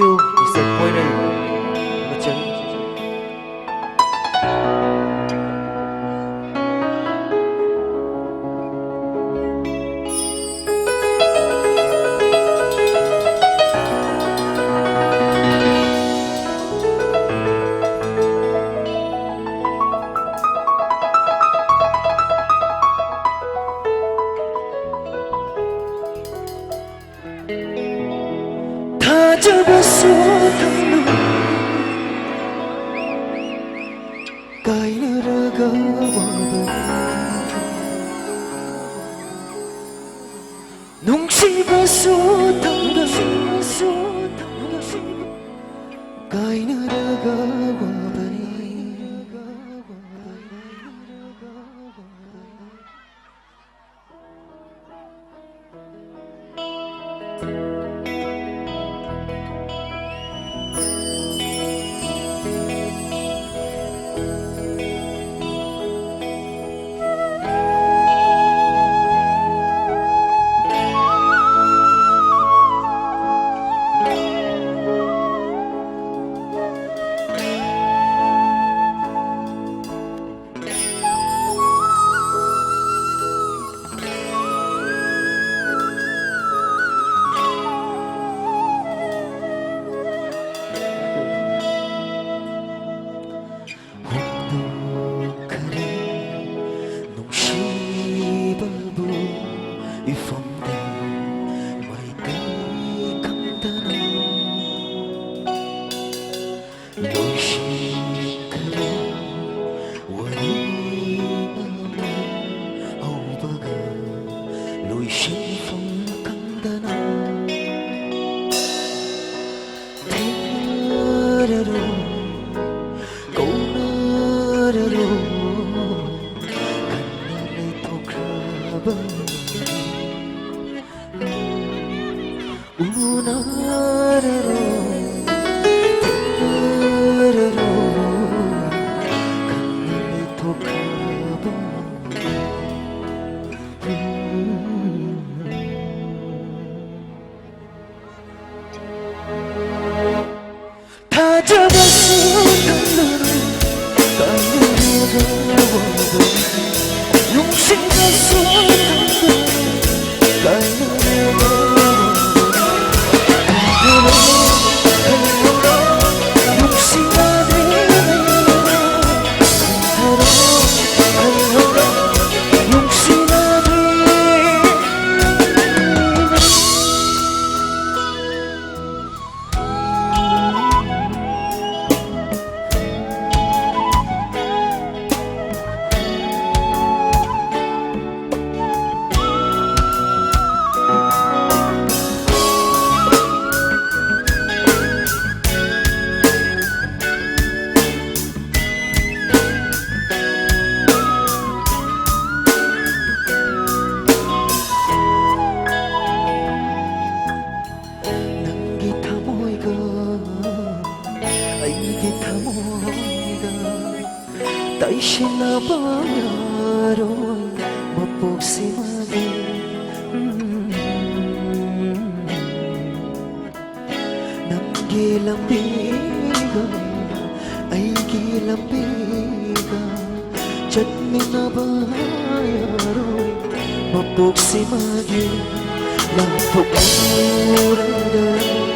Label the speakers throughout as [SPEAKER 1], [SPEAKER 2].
[SPEAKER 1] you, Mr. Pointer. Macam 다 잡았어 당로 가이느라가 와봐 농심었어 당가 가이느라가 와봐니 이fon대 마이kai 강다나 노시크로 원이나마 아우바가 노이신풍 강다나 테라로 고나라로 간나레 토크라바 우나라로 테라로 간나레 토크라바 다 잡았어 당나로 가이느라가 와봐 용신갔어 당나로 가이느라가 Taisinabayaron mapoksimagi Nanggilambiga ay gilambiga Jatminabayaron mapoksimagi Lampok-urang-darang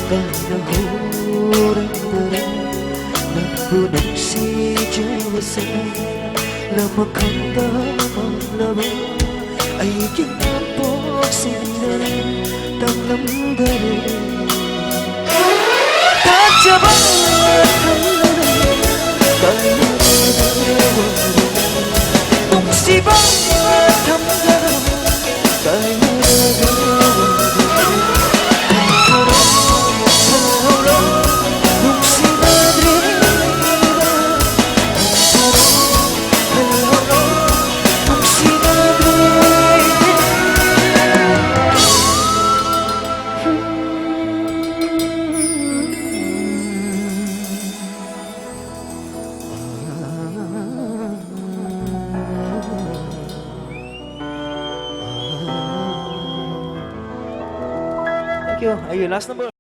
[SPEAKER 1] Kahina-hurang-darang Napunang si Jose na makamdaman ay ginapok sinarin tanamgarin Tadyaban Kainarawa Kung sibang tamgaran Kainarawa Thank you. Ayun, last number.